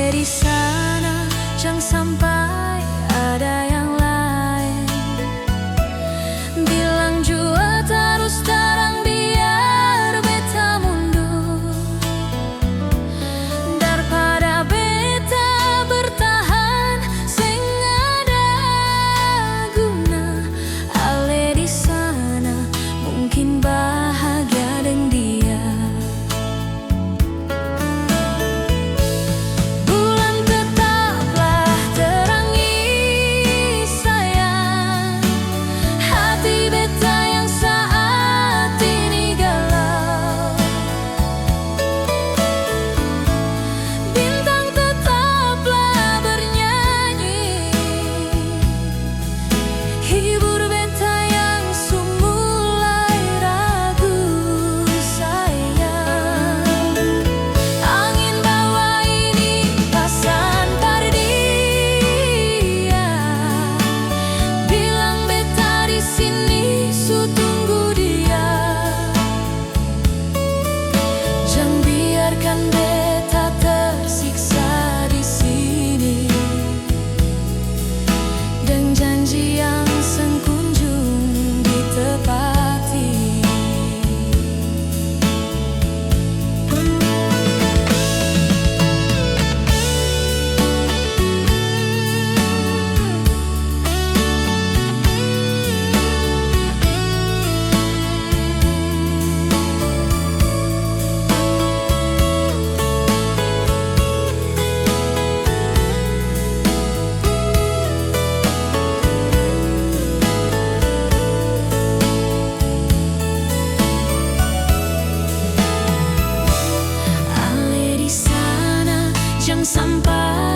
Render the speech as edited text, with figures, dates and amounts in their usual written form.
Ale di sana, jangan sampai ada yang lain. Bilang jua terus terang biar beta mundur, daripada beta bertahan sing ada guna. Ale di sana mungkin bahagia dengan dia. Bulan tetaplah terangi sayang hati beta yang saat ini galau. Bintang tetaplah bernyanyi, hibur beta yang mulai ragu sayang. Angin bawah ini pasan pada dia, bilang beta di sini su tunggu dia. Jangan biarkan beta tersiksa di sini dengan janji yang sengkunjung ditepati. Ale di sana, jangan sampai